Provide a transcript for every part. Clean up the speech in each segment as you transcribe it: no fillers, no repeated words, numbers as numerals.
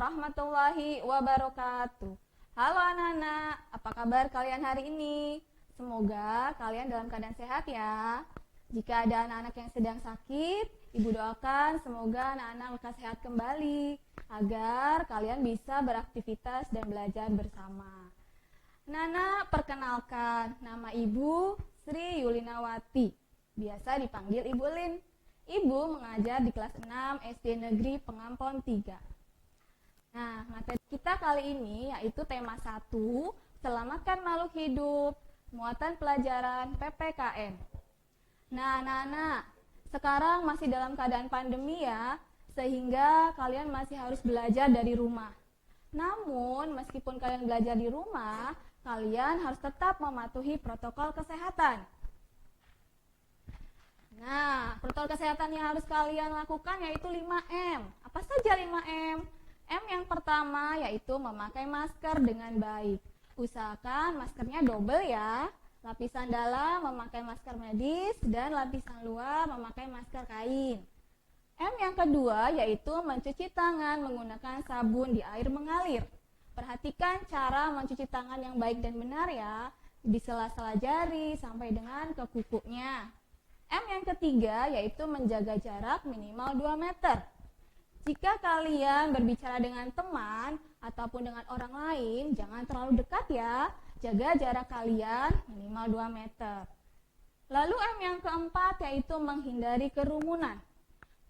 warahmatullahi wabarakatuh. Halo anak-anak, apa kabar kalian hari ini? Semoga kalian dalam keadaan sehat ya. Jika ada anak-anak yang sedang sakit, ibu doakan semoga anak-anak lekas sehat kembali agar kalian bisa beraktivitas dan belajar bersama. Anak-anak, perkenalkan, nama ibu Sri Yulinawati, biasa dipanggil Ibu Lin. Ibu mengajar di kelas 6 SD Negeri Pengampon 3. Nah, materi kita kali ini yaitu tema 1, Selamatkan Makhluk Hidup, muatan pelajaran PPKN. Nah, anak-anak, sekarang masih dalam keadaan pandemi ya, sehingga kalian masih harus belajar dari rumah. Namun, meskipun kalian belajar di rumah, kalian harus tetap mematuhi protokol kesehatan. Nah, protokol kesehatan yang harus kalian lakukan yaitu 5M. Apa saja 5M? M yang pertama yaitu memakai masker dengan baik. Usahakan maskernya double ya. Lapisan dalam memakai masker medis dan lapisan luar memakai masker kain. M yang kedua yaitu mencuci tangan menggunakan sabun di air mengalir. Perhatikan cara mencuci tangan yang baik dan benar ya. Di sela-sela jari sampai dengan ke kukunya. M yang ketiga yaitu menjaga jarak minimal 2 meter. Jika kalian berbicara dengan teman ataupun dengan orang lain, jangan terlalu dekat ya. Jaga jarak kalian minimal 2 meter. Lalu M yang keempat yaitu menghindari kerumunan.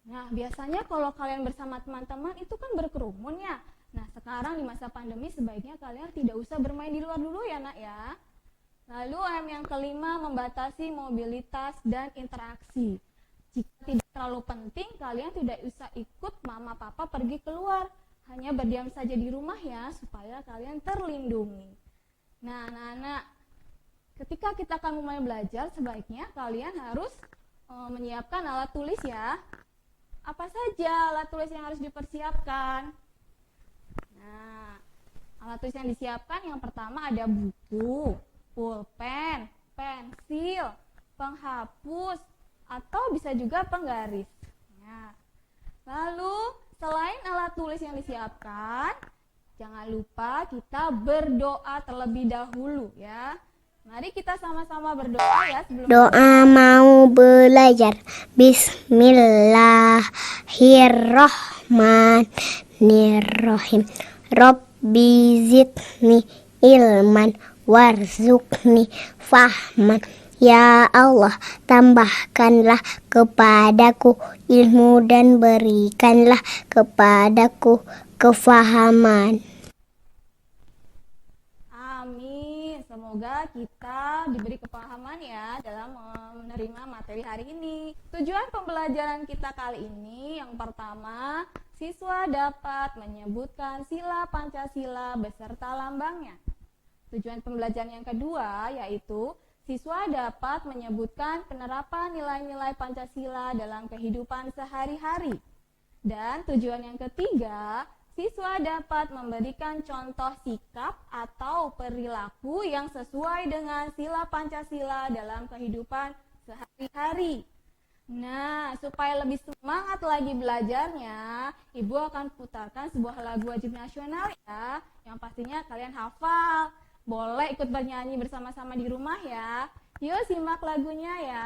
Nah, biasanya kalau kalian bersama teman-teman itu kan berkerumun ya. Nah, sekarang di masa pandemi sebaiknya kalian tidak usah bermain di luar dulu ya nak ya. Lalu M yang kelima membatasi mobilitas dan interaksi. Jika tidak terlalu penting, kalian tidak usah ikut mama papa pergi keluar. Hanya berdiam saja di rumah ya, supaya kalian terlindungi. Nah, anak-anak, ketika kita akan mulai belajar, sebaiknya kalian harus menyiapkan alat tulis ya. Apa saja alat tulis yang harus dipersiapkan? Nah, alat tulis yang disiapkan yang pertama ada buku, pulpen, pensil, penghapus, atau bisa juga penggaris. Ya. Lalu, selain alat tulis yang disiapkan, jangan lupa kita berdoa terlebih dahulu ya. Mari kita sama-sama berdoa ya sebelum doa mau belajar. Bismillahirrahmanirrahim. Rabbi zidni ilman warzuqni fahman. Ya Allah, tambahkanlah kepadaku ilmu dan berikanlah kepadaku kefahaman. Amin. Semoga kita diberi kepahaman ya dalam menerima materi hari ini. Tujuan pembelajaran kita kali ini yang pertama, siswa dapat menyebutkan sila Pancasila beserta lambangnya. Tujuan pembelajaran yang kedua yaitu siswa dapat menyebutkan penerapan nilai-nilai Pancasila dalam kehidupan sehari-hari. Dan tujuan yang ketiga, siswa dapat memberikan contoh sikap atau perilaku yang sesuai dengan sila Pancasila dalam kehidupan sehari-hari. Nah, supaya lebih semangat lagi belajarnya, Ibu akan putarkan sebuah lagu wajib nasional ya, yang pastinya kalian hafal. Boleh ikut bernyanyi bersama-sama di rumah ya. Yuk simak lagunya ya.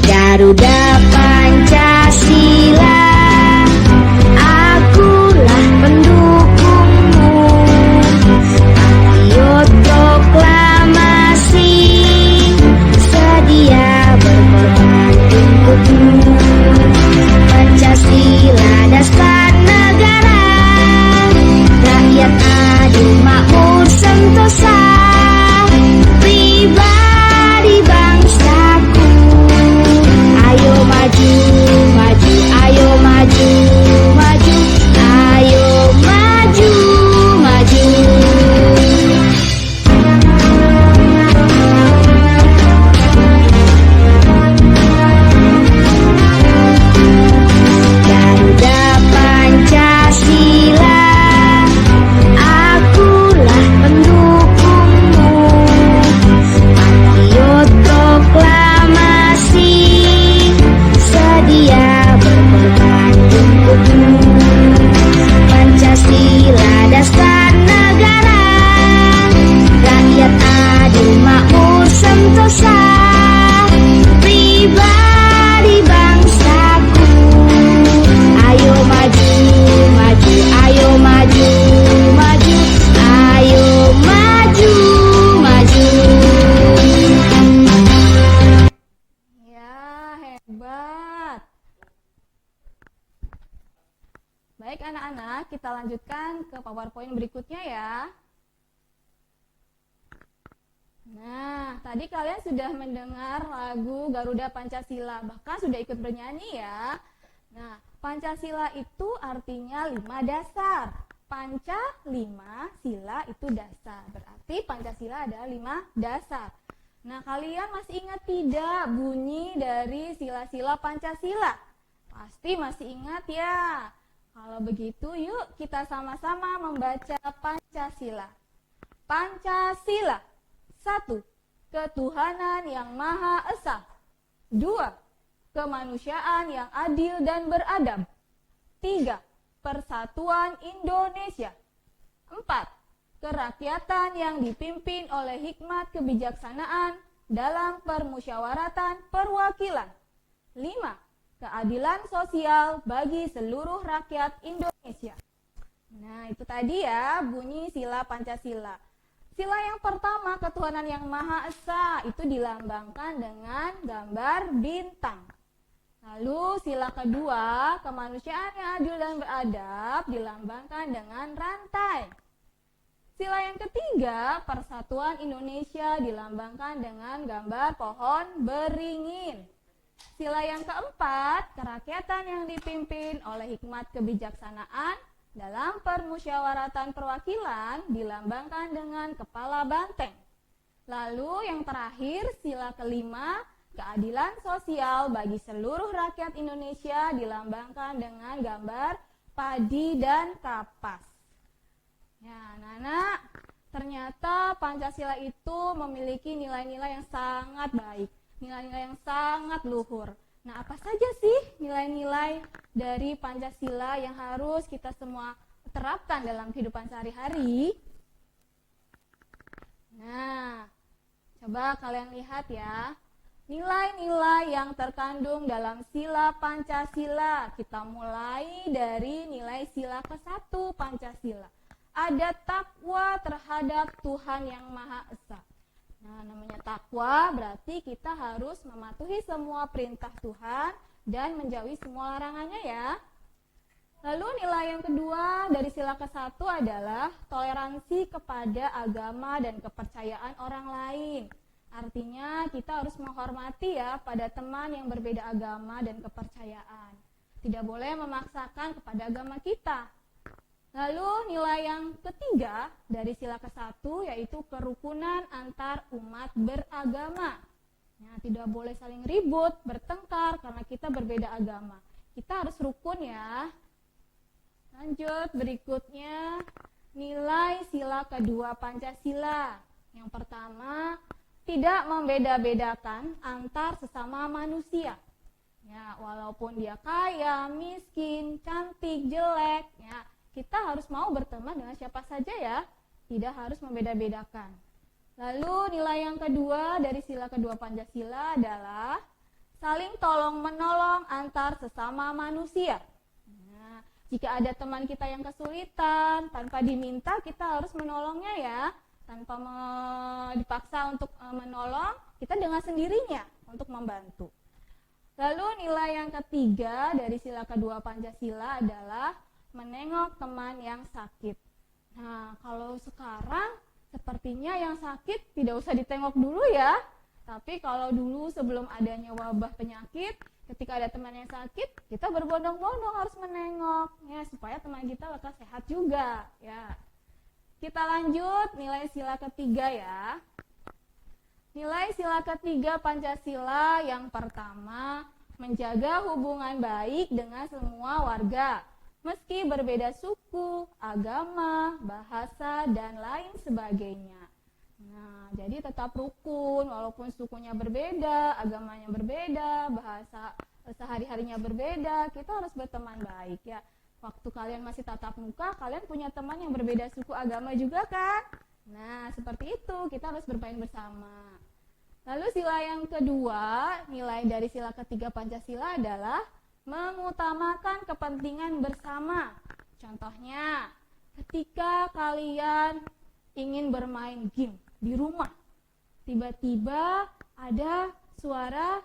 Garuda Pancasila, akulah pendukungmu. Patriot proklamasi, sedia berkorban untukmu. Pancasila dasar negara, rakyat adil makmur sentosa. Baik anak-anak, kita lanjutkan ke PowerPoint berikutnya ya. Nah, tadi kalian sudah mendengar lagu Garuda Pancasila, bahkan sudah ikut bernyanyi ya. Nah, Pancasila itu artinya 5 dasar. Panca 5, sila itu dasar. Berarti Pancasila adalah 5 dasar. Nah, kalian masih ingat tidak bunyi dari sila-sila Pancasila? Pasti masih ingat ya. Kalau begitu, yuk kita sama-sama membaca Pancasila. Pancasila. 1. Ketuhanan yang Maha Esa. 2. Kemanusiaan yang adil dan beradab. 3. Persatuan Indonesia. 4. Kerakyatan yang dipimpin oleh hikmat kebijaksanaan dalam permusyawaratan perwakilan. 5. Keadilan sosial bagi seluruh rakyat Indonesia. Nah, itu tadi ya bunyi sila Pancasila. Sila yang pertama, ketuhanan yang Maha Esa, itu dilambangkan dengan gambar bintang. Lalu sila kedua, kemanusiaan yang adil dan beradab, dilambangkan dengan rantai. Sila yang ketiga, persatuan Indonesia, dilambangkan dengan gambar pohon beringin. Sila yang keempat, kerakyatan yang dipimpin oleh hikmat kebijaksanaan dalam permusyawaratan perwakilan, dilambangkan dengan kepala banteng. Lalu yang terakhir, sila kelima, keadilan sosial bagi seluruh rakyat Indonesia, dilambangkan dengan gambar padi dan kapas. Ya, anak-anak, ternyata Pancasila itu memiliki nilai-nilai yang sangat baik, nilai-nilai yang sangat luhur. Nah, apa saja sih nilai-nilai dari Pancasila yang harus kita semua terapkan dalam kehidupan sehari-hari? Nah, coba kalian lihat ya. Nilai-nilai yang terkandung dalam sila Pancasila. Kita mulai dari nilai sila ke-1 Pancasila. Ada takwa terhadap Tuhan yang Maha Esa. Nah, namanya takwa berarti kita harus mematuhi semua perintah Tuhan dan menjauhi semua larangannya ya. Lalu nilai yang kedua dari sila ke-1 adalah toleransi kepada agama dan kepercayaan orang lain. Artinya kita harus menghormati ya pada teman yang berbeda agama dan kepercayaan. Tidak boleh memaksakan kepada agama kita. Lalu nilai yang ketiga dari sila ke-1 yaitu kerukunan antar umat beragama. Nah, tidak boleh saling ribut, bertengkar karena kita berbeda agama. Kita harus rukun ya. Lanjut, berikutnya nilai sila kedua Pancasila. Yang pertama, tidak membeda-bedakan antar sesama manusia. Ya, walaupun dia kaya, miskin, cantik, jelek, ya, kita harus mau berteman dengan siapa saja ya, tidak harus membeda-bedakan. Lalu nilai yang kedua dari sila kedua Pancasila adalah saling tolong-menolong antar sesama manusia. Nah, jika ada teman kita yang kesulitan, tanpa diminta kita harus menolongnya ya, tanpa dipaksa untuk menolong, kita dengan sendirinya untuk membantu. Lalu nilai yang ketiga dari sila kedua Pancasila adalah menengok teman yang sakit. Nah, kalau sekarang sepertinya yang sakit tidak usah ditengok dulu ya. Tapi kalau dulu sebelum adanya wabah penyakit, ketika ada teman yang sakit, kita berbondong-bondong harus menengok ya supaya teman kita lekas sehat juga ya. Kita lanjut nilai sila ketiga ya. Nilai sila ketiga Pancasila yang pertama, menjaga hubungan baik dengan semua warga. Meski berbeda suku, agama, bahasa, dan lain sebagainya. Nah, jadi tetap rukun, walaupun sukunya berbeda, agamanya berbeda, bahasa sehari-harinya berbeda, kita harus berteman baik ya. Waktu kalian masih tatap muka, kalian punya teman yang berbeda suku agama juga kan? Nah, seperti itu, kita harus bermain bersama. Lalu sila yang kedua, nilai dari sila ketiga Pancasila adalah mengutamakan kepentingan bersama. Contohnya, ketika kalian ingin bermain game di rumah, tiba-tiba ada suara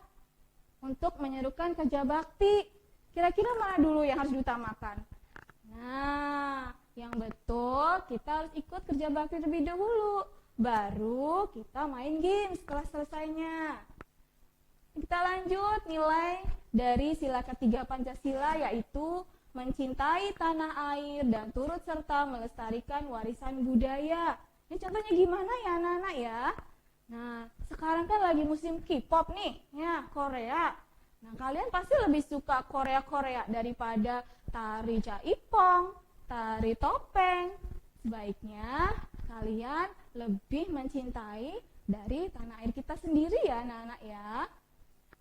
untuk menyerukan kerja bakti. Kira-kira mana dulu yang harus diutamakan? Nah, yang betul kita harus ikut kerja bakti terlebih dahulu. Baru kita main game setelah selesainya. Kita lanjut nilai dari sila ketiga Pancasila, yaitu mencintai tanah air dan turut serta melestarikan warisan budaya. Ini contohnya gimana ya anak-anak ya? Nah, sekarang kan lagi musim K-pop nih, ya Korea. Nah, kalian pasti lebih suka Korea-Korea daripada tari jaipong, tari topeng. Sebaiknya kalian lebih mencintai dari tanah air kita sendiri ya anak-anak ya.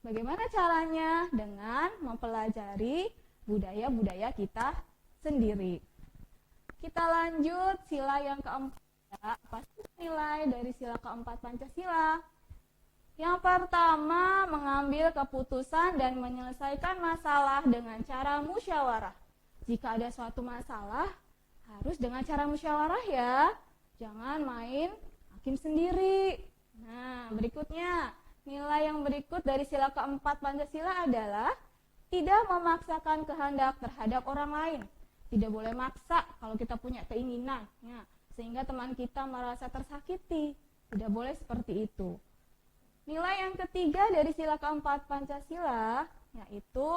Bagaimana caranya? Dengan mempelajari budaya-budaya kita sendiri. Kita lanjut sila yang keempat. Apa sih nilai dari sila keempat Pancasila? Yang pertama, mengambil keputusan dan menyelesaikan masalah dengan cara musyawarah. Jika ada suatu masalah, harus dengan cara musyawarah ya. Jangan main hakim sendiri. Nah, berikutnya, nilai yang berikut dari sila keempat Pancasila adalah tidak memaksakan kehendak terhadap orang lain. Tidak boleh maksa kalau kita punya keinginan, ya, sehingga teman kita merasa tersakiti. Tidak boleh seperti itu. Nilai yang ketiga dari sila keempat Pancasila yaitu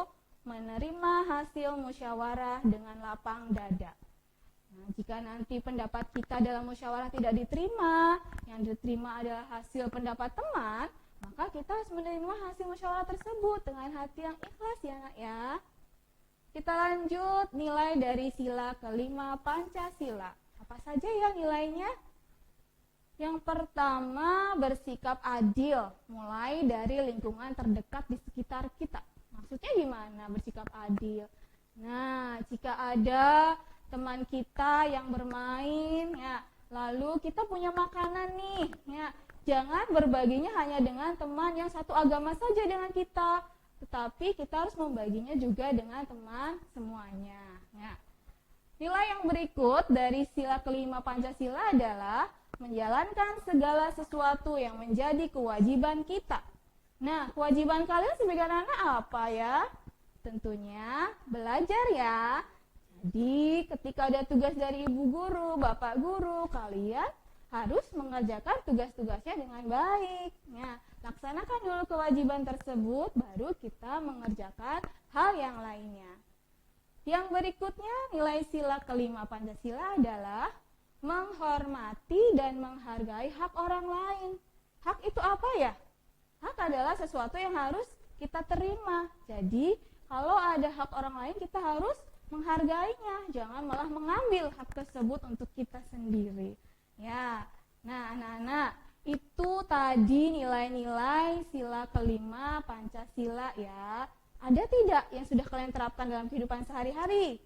menerima hasil musyawarah dengan lapang dada. Nah, jika nanti pendapat kita dalam musyawarah tidak diterima, yang diterima adalah hasil pendapat teman, maka kita harus menerima hasil musyawarah tersebut dengan hati yang ikhlas ya nak ya. Kita lanjut nilai dari sila kelima Pancasila. Apa saja ya nilainya? Yang pertama, bersikap adil, mulai dari lingkungan terdekat di sekitar kita. Maksudnya gimana bersikap adil? Nah, jika ada teman kita yang bermain, ya, lalu kita punya makanan nih, ya, jangan berbaginya hanya dengan teman yang satu agama saja dengan kita, tetapi kita harus membaginya juga dengan teman semuanya. Ya. Nilai yang berikut dari sila kelima Pancasila adalah menjalankan segala sesuatu yang menjadi kewajiban kita. Nah, kewajiban kalian sebagai anak-anak apa ya? Tentunya belajar ya. Jadi, ketika ada tugas dari ibu guru, bapak guru, kalian harus mengerjakan tugas-tugasnya dengan baik. Ya, laksanakan dulu kewajiban tersebut, baru kita mengerjakan hal yang lainnya. Yang berikutnya, nilai sila kelima Pancasila adalah menghormati dan menghargai hak orang lain. Hak itu apa ya? Hak adalah sesuatu yang harus kita terima. Jadi, kalau ada hak orang lain, kita harus menghargainya. Jangan malah mengambil hak tersebut untuk kita sendiri. Ya, nah anak-anak, itu tadi nilai-nilai sila kelima Pancasila ya. Ada tidak yang sudah kalian terapkan dalam kehidupan sehari-hari?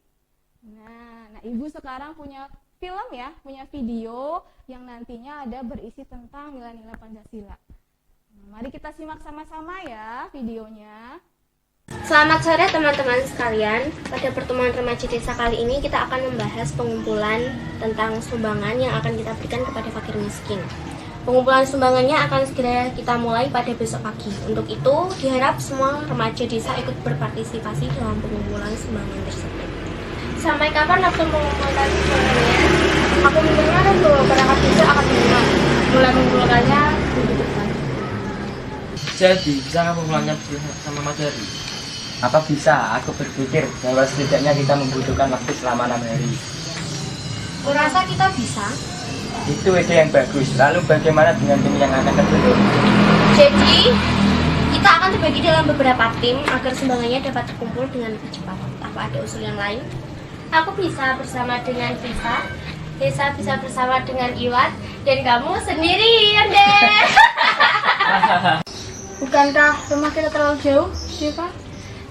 Nah, ibu sekarang punya film ya, punya video yang nantinya ada berisi tentang nilai-nilai Pancasila. Nah, mari kita simak sama-sama ya videonya. Selamat sore teman-teman sekalian. Pada pertemuan remaja desa kali ini kita akan membahas pengumpulan tentang sumbangan yang akan kita berikan kepada fakir miskin. Pengumpulan sumbangannya akan segera kita mulai pada besok pagi. Untuk itu diharap semua remaja desa ikut berpartisipasi dalam pengumpulan sumbangan tersebut. Sampai kapan waktu mengumpulkan sumbangannya? Aku mendengar bahwa perangkat desa akan mulai mengumpulkannya minggu depan. Jadi, bisa kamu mulanya sama materi? Apa bisa? Aku berpikir bahwa setidaknya kita membutuhkan waktu selama 6 hari. Kurasa kita bisa. Itu ide yang bagus. Lalu bagaimana dengan tim yang akan terbentuk? Jadi, kita akan terbagi dalam beberapa tim agar sumbangannya dapat terkumpul dengan lebih cepat. Apa ada usul yang lain? Aku bisa bersama dengan Desa, Desa bisa bersama dengan Iwat, dan kamu sendirian deh. Bukankah rumah kita terlalu jauh, Deva?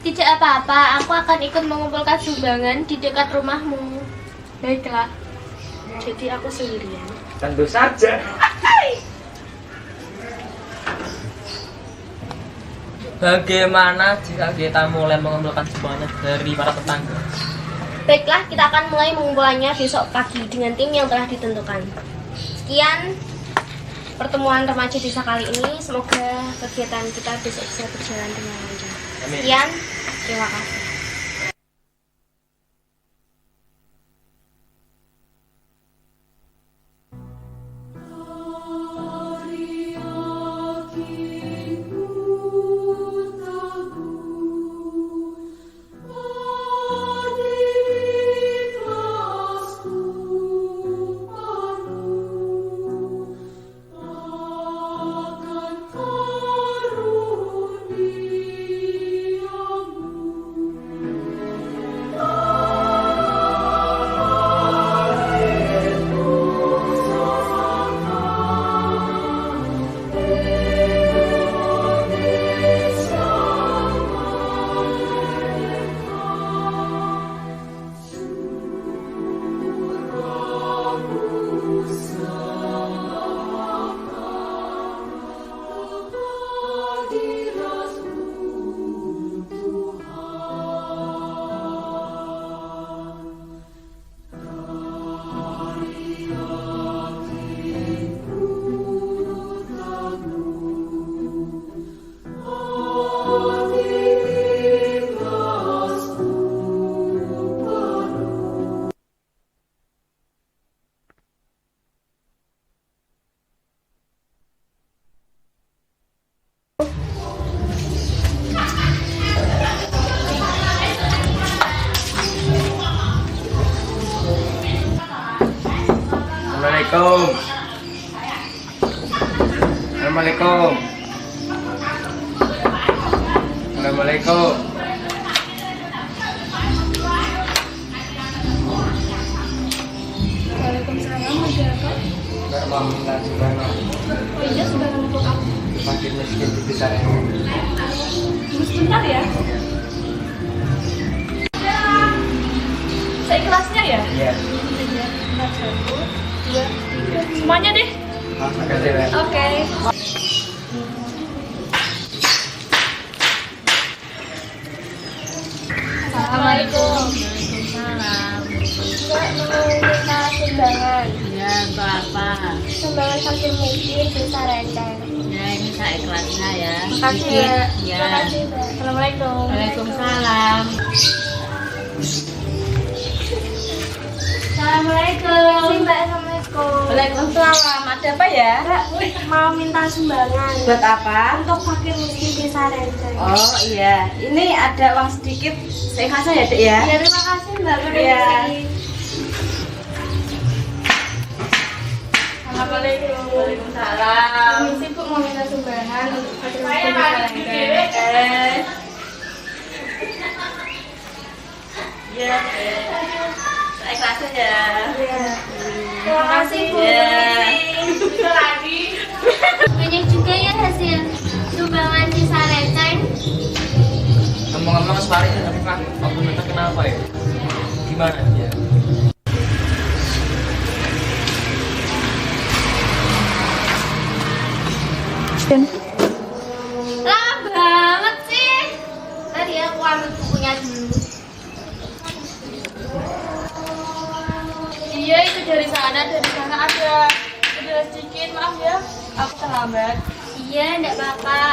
Tidak apa-apa, aku akan ikut mengumpulkan sumbangan di dekat rumahmu. Baiklah. Jadi aku sendirian. Tentu saja. Bagaimana jika kita mulai mengumpulkan sumbangan dari para tetangga? Baiklah, kita akan mulai mengumpulannya besok pagi dengan tim yang telah ditentukan. Sekian pertemuan remaja desa kali ini. Semoga kegiatan kita besok bisa berjalan dengan lancar. Amin. Sekian, terima kasih. Assalamualaikum. Assalamualaikum. Assalamualaikum. Waalaikumsalam, ada apa? Mbak mau minta sumbangan. Oh iya, sumbangan untuk apa? Fakir miskin di desa ini. Tunggu sebentar ya. Seikhlasnya ya? Iya. Satu, dua, tiga. Semuanya deh. Makasih, Mbak. Oke. Assalamualaikum. Waalaikumsalam. Mbak mau minta sumbangan. Ya, untuk apa? Sumbangan fakir miskin desa Renteng. Ya, ini saya ikhlasnya ya. Makasih Sedikit. ya. Ya. Terima kasih Mbak. Assalamualaikum. Waalaikumsalam. Assalamualaikum. Mbak, assalamualaikum. Waalaikumsalam. Ada apa ya? Mbak mau minta sumbangan Buat apa? untuk fakir miskin desa Renteng. Oh iya, ini ada uang sedikit. Saya ikhlasnya ya, Dek ya. Ya, terima kasih Mbak. Iya. Assalamualaikum. Waalaikumsalam. Permisi Bu, mau minta sumbangan untuk fakir miskin desa Renteng. Ya, saya ikhlasnya ya. Iya. Terima kasih Bu. Ya. Banyak juga ya hasil sumbangan desa Renteng. Ngomong-ngomong Asmari, aku minta kenapa ya? Gimana dia? Lama banget sih. Tadi aku ambil bukunya dulu. Iya, itu dari sana ada sedikit. Maaf ya, aku terlambat. Iya, enggak apa-apa.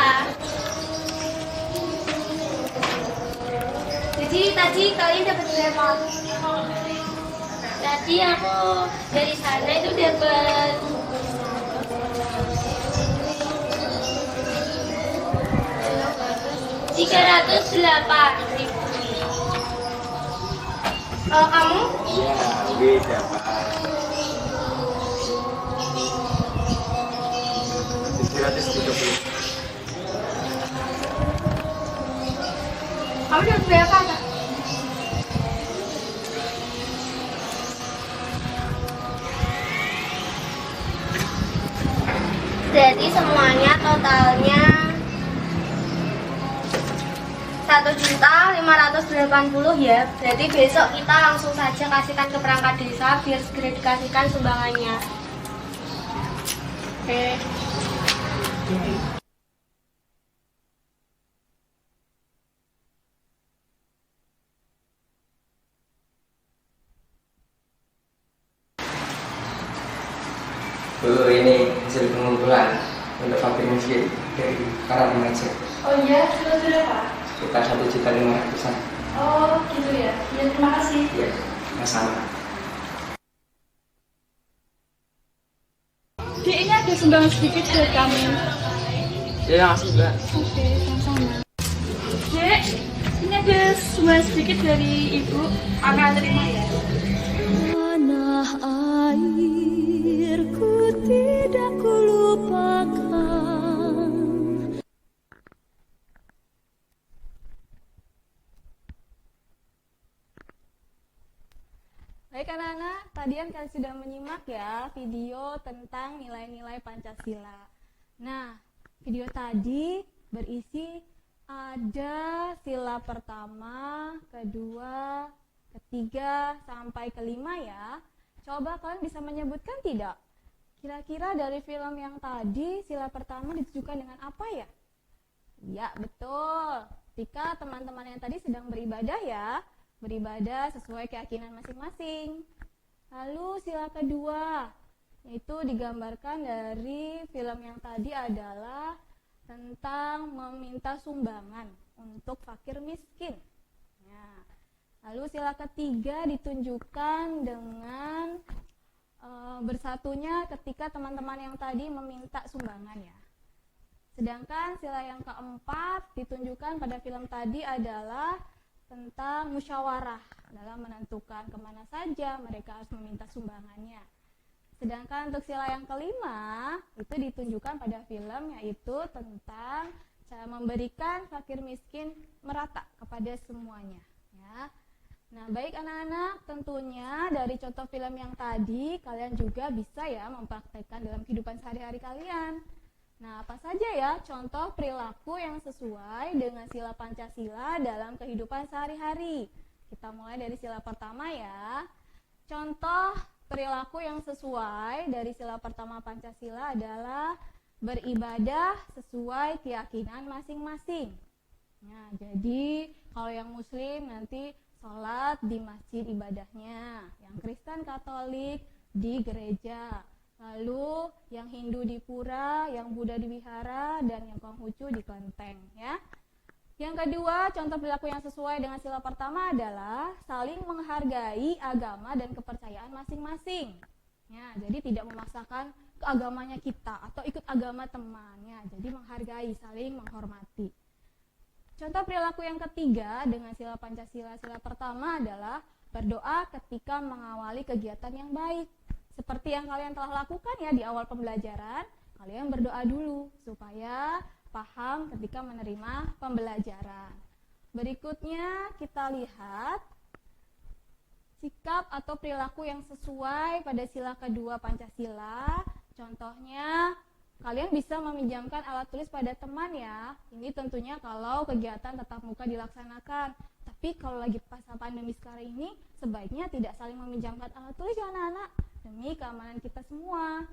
Jadi tadi kalian dapat berapa? Tadi aku dari sana itu dapat 308.000. Kalau kamu? Iya, beda Pak. 730. Kamu dapat berapa, Kak? Jadi semuanya totalnya 1.580.000 ya. Berarti besok kita langsung saja kasihkan ke perangkat desa biar segera dikasihkan sumbangannya. Oke. Bu, ini hasil pengumpulan untuk fakir miskin dari para remaja. Oh iya, sudah berapa? Kita 1.500.000-an. Oh gitu ya. Ya terima kasih. Ya, sama. Dek, ini ada sumbangan sedikit buat kami. Ya, makasih Mbak. Oke, sama-sama. Dek, ini ada sumbangan sedikit dari ibu. Kami terima ya. Tanah airku tidak kulupakan. Baik anak-anak, tadian kalian sudah menyimak ya video tentang nilai-nilai Pancasila. Nah, video tadi berisi ada sila pertama, kedua, ketiga, sampai kelima ya. Coba kalian bisa menyebutkan tidak? Kira-kira dari film yang tadi sila pertama ditujukan dengan apa ya? Ya, betul. Ketika teman-teman yang tadi sedang beribadah ya, beribadah sesuai keyakinan masing-masing. Lalu sila kedua, yaitu digambarkan dari film yang tadi adalah tentang meminta sumbangan untuk fakir miskin. Nah, lalu sila ketiga ditunjukkan dengan bersatunya ketika teman-teman yang tadi meminta sumbangan ya. Sedangkan sila yang keempat ditunjukkan pada film tadi adalah tentang musyawarah dalam menentukan kemana saja mereka harus meminta sumbangannya. Sedangkan untuk sila yang kelima itu ditunjukkan pada film, yaitu tentang cara memberikan fakir miskin merata kepada semuanya, ya. Nah, baik anak-anak, tentunya dari contoh film yang tadi kalian juga bisa ya mempraktekkan dalam kehidupan sehari-hari kalian. Nah, apa saja ya contoh perilaku yang sesuai dengan sila Pancasila dalam kehidupan sehari-hari? Kita mulai dari sila pertama ya. Contoh perilaku yang sesuai dari sila pertama Pancasila adalah beribadah sesuai keyakinan masing-masing. Nah, jadi kalau yang muslim nanti sholat di masjid ibadahnya, yang Kristen Katolik di gereja, lalu yang Hindu di pura, yang Buddha di wihara, dan yang Konghucu di kelenteng, ya. Yang kedua, contoh perilaku yang sesuai dengan sila pertama adalah saling menghargai agama dan kepercayaan masing-masing. Ya, jadi tidak memaksakan keagamanya kita atau ikut agama temannya. Jadi menghargai, saling menghormati. Contoh perilaku yang ketiga dengan sila Pancasila sila pertama adalah berdoa ketika mengawali kegiatan yang baik. Seperti yang kalian telah lakukan ya di awal pembelajaran, kalian berdoa dulu supaya paham ketika menerima pembelajaran. Berikutnya kita lihat sikap atau perilaku yang sesuai pada sila kedua Pancasila. Contohnya, kalian bisa meminjamkan alat tulis pada teman ya. Ini tentunya kalau kegiatan tatap muka dilaksanakan. Tapi kalau lagi masa pandemi sekarang ini, sebaiknya tidak saling meminjamkan alat tulis ya anak-anak, demi keamanan kita semua.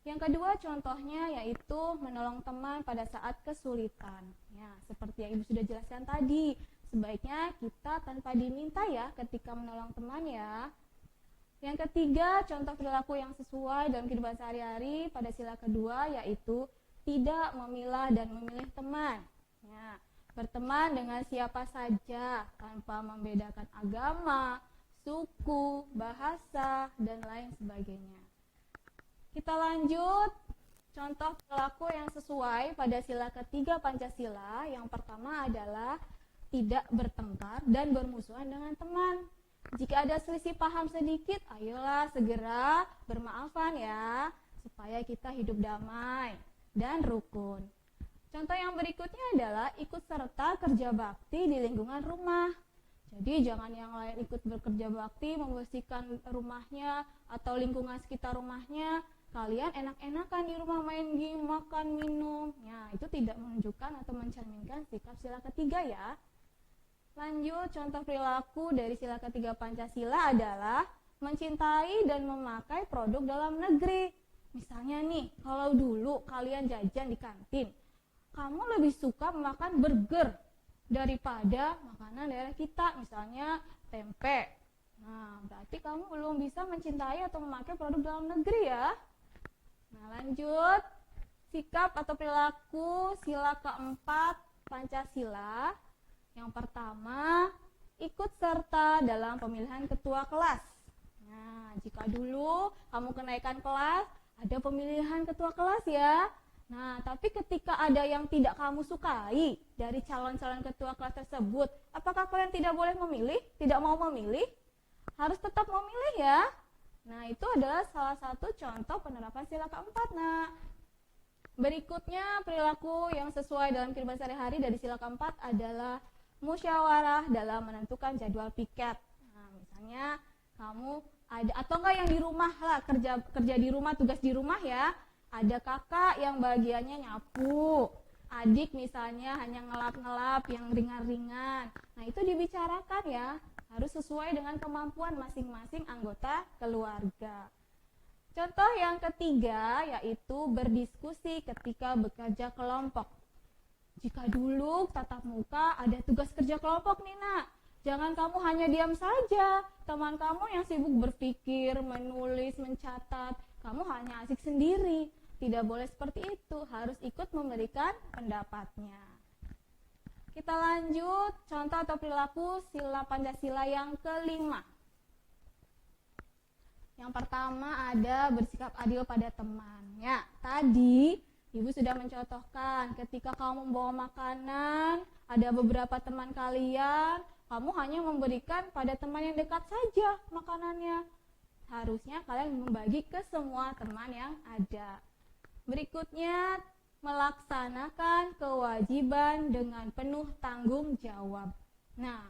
Yang kedua contohnya yaitu menolong teman pada saat kesulitan. Ya, seperti yang Ibu sudah jelaskan tadi, sebaiknya kita tanpa diminta ya ketika menolong teman ya. Yang ketiga, contoh perilaku yang sesuai dalam kehidupan sehari-hari pada sila kedua yaitu tidak memilah dan memilih teman. Ya, berteman dengan siapa saja tanpa membedakan agama, suku, bahasa, dan lain sebagainya. Kita lanjut, contoh perilaku yang sesuai pada sila ketiga Pancasila. Yang pertama adalah tidak bertengkar dan bermusuhan dengan teman. Jika ada selisih paham sedikit, ayolah segera bermaafan ya, supaya kita hidup damai dan rukun. Contoh yang berikutnya adalah ikut serta kerja bakti di lingkungan rumah. Jadi jangan yang lain ikut bekerja bakti, membersihkan rumahnya atau lingkungan sekitar rumahnya, kalian enak-enakan di rumah main game, makan, minum. Ya, itu tidak menunjukkan atau mencerminkan sikap sila ketiga ya. Lanjut, contoh perilaku dari sila ketiga Pancasila adalah mencintai dan memakai produk dalam negeri. Misalnya nih, kalau dulu kalian jajan di kantin, kamu lebih suka makan burger daripada makanan daerah kita, misalnya tempe. Nah, berarti kamu belum bisa mencintai atau memakai produk dalam negeri ya. Nah, lanjut, sikap atau perilaku sila keempat Pancasila. Yang pertama, ikut serta dalam pemilihan ketua kelas. Nah, jika dulu kamu kenaikan kelas, ada pemilihan ketua kelas ya. Nah, tapi ketika ada yang tidak kamu sukai dari calon-calon ketua kelas tersebut, apakah kalian tidak boleh memilih? Tidak mau memilih? Harus tetap memilih ya. Nah, itu adalah salah satu contoh penerapan sila keempat. Nah, berikutnya perilaku yang sesuai dalam kehidupan sehari-hari dari sila keempat adalah musyawarah dalam menentukan jadwal piket. Nah, misalnya kamu ada atau enggak yang di rumah lah, kerja di rumah, tugas di rumah ya. Ada kakak yang bagiannya nyapu, adik misalnya hanya ngelap-ngelap yang ringan-ringan. Nah, itu dibicarakan ya, harus sesuai dengan kemampuan masing-masing anggota keluarga. Contoh yang ketiga yaitu berdiskusi ketika bekerja kelompok. Jika dulu tatap muka ada tugas kerja kelompok nih nak, jangan kamu hanya diam saja. Teman kamu yang sibuk berpikir, menulis, mencatat, kamu hanya asik sendiri. Tidak boleh seperti itu, harus ikut memberikan pendapatnya. Kita lanjut, contoh atau perilaku sila Pancasila yang kelima. Yang pertama ada bersikap adil pada teman. Ya, tadi Ibu sudah mencontohkan ketika kamu membawa makanan, ada beberapa teman kalian, kamu hanya memberikan pada teman yang dekat saja makanannya. harusnya kalian membagi ke semua teman yang ada. Berikutnya, melaksanakan kewajiban dengan penuh tanggung jawab. Nah,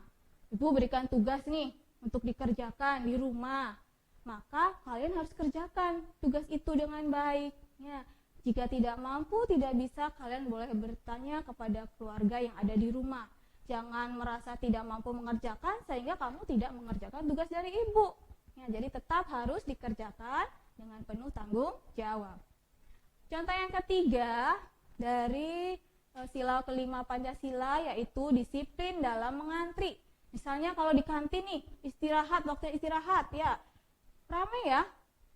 Ibu berikan tugas nih untuk dikerjakan di rumah. Maka kalian harus kerjakan tugas itu dengan baik. Ya, jika tidak mampu, tidak bisa, kalian boleh bertanya kepada keluarga yang ada di rumah. Jangan merasa tidak mampu mengerjakan sehingga kamu tidak mengerjakan tugas dari ibu. Ya, jadi tetap harus dikerjakan dengan penuh tanggung jawab. Contoh yang ketiga dari sila kelima Pancasila yaitu disiplin dalam mengantri. Misalnya kalau di kantin nih, waktu istirahat ya, ramai ya,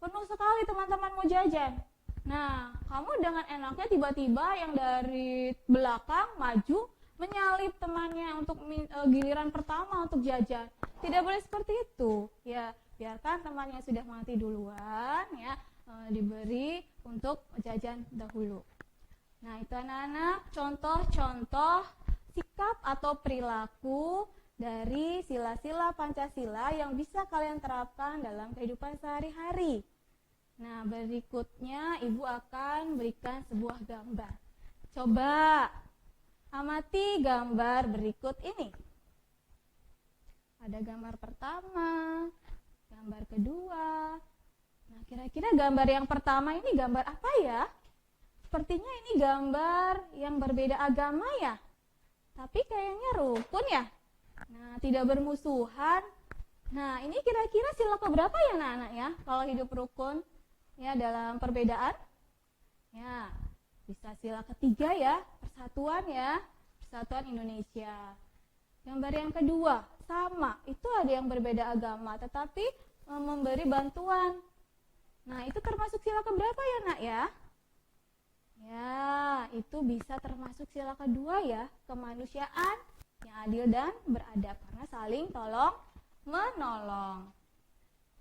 penuh sekali teman-teman mau jajan. Nah, kamu dengan enaknya tiba-tiba yang dari belakang maju menyalip temannya untuk giliran pertama untuk jajan. Tidak boleh seperti itu. Ya, biarkan temannya sudah mati duluan ya, diberi untuk jajan dahulu. Nah, itu anak-anak contoh-contoh sikap atau perilaku dari sila-sila Pancasila yang bisa kalian terapkan dalam kehidupan sehari-hari. Nah, berikutnya Ibu akan berikan sebuah gambar. Coba amati gambar berikut ini. Ada gambar pertama, gambar kedua. Nah, kira-kira gambar yang pertama ini gambar apa ya? Sepertinya ini gambar yang berbeda agama ya. Tapi kayaknya rukun ya. Nah, tidak bermusuhan. Nah, ini kira-kira sila keberapa ya anak-anak ya? Kalau hidup rukun ya dalam perbedaan. Ya, bisa sila ketiga ya, persatuan ya, persatuan Indonesia. Gambar yang kedua, sama. Itu ada yang berbeda agama tetapi memberi bantuan. Nah, itu termasuk sila keberapa ya, Nak ya? Ya, itu bisa termasuk sila kedua ya, kemanusiaan yang adil dan beradab karena saling tolong menolong.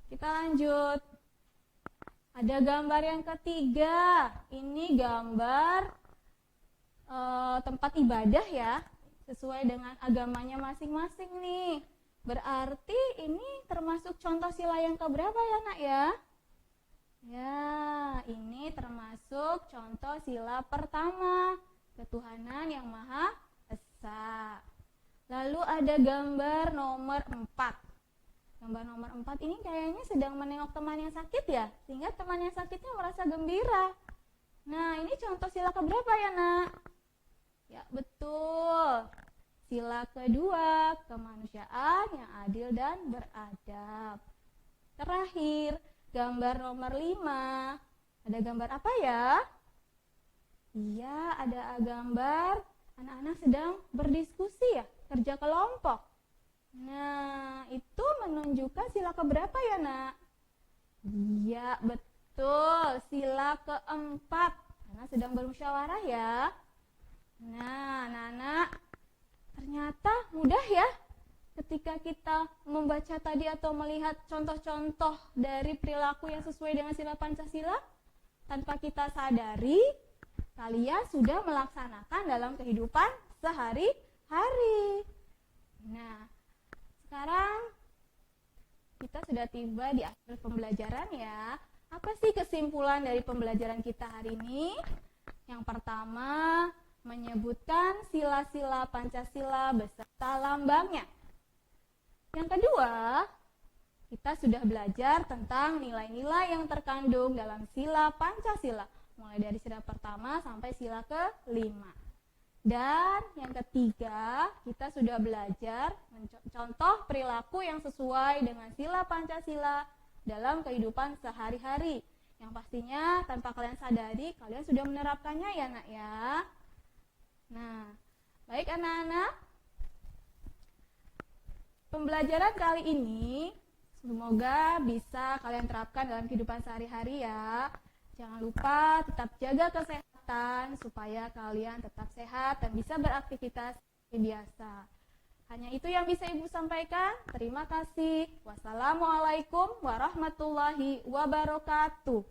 Kita lanjut. Ada gambar yang ketiga. Ini gambar tempat ibadah ya, sesuai dengan agamanya masing-masing nih. Berarti ini termasuk contoh sila yang keberapa ya, Nak ya? Ya, ini termasuk contoh sila pertama, ketuhanan yang Maha Esa. Lalu ada gambar nomor 4. Gambar nomor 4 ini kayaknya sedang menengok teman yang sakit ya, sehingga teman yang sakitnya merasa gembira. Nah, ini contoh sila keberapa ya, Nak? Ya, betul. Sila kedua, kemanusiaan yang adil dan beradab. Terakhir, gambar nomor 5. Ada gambar apa ya? Iya, ada gambar anak-anak sedang berdiskusi ya, kerja kelompok. Nah, itu menunjukkan sila keberapa ya, Nak? Iya, betul. Sila keempat. Karena sedang bermusyawarah ya. Nah, anak-anak, ternyata mudah ya ketika kita membaca tadi atau melihat contoh-contoh dari perilaku yang sesuai dengan sila Pancasila. Tanpa kita sadari, kalian sudah melaksanakan dalam kehidupan sehari-hari. Nah, sekarang kita sudah tiba di akhir pembelajaran ya. Apa sih kesimpulan dari pembelajaran kita hari ini? Yang pertama, menyebutkan sila-sila Pancasila beserta lambangnya. Yang kedua, kita sudah belajar tentang nilai-nilai yang terkandung dalam sila Pancasila, mulai dari sila pertama sampai sila ke-5. Dan yang ketiga, kita sudah belajar contoh perilaku yang sesuai dengan sila Pancasila dalam kehidupan sehari-hari. Yang pastinya tanpa kalian sadari, kalian sudah menerapkannya ya, Nak ya. Nah, baik anak-anak, pembelajaran kali ini semoga bisa kalian terapkan dalam kehidupan sehari-hari ya. Jangan lupa tetap jaga kesehatan supaya kalian tetap sehat dan bisa beraktivitas seperti biasa. Hanya itu yang bisa Ibu sampaikan. Terima kasih. Wassalamualaikum warahmatullahi wabarakatuh.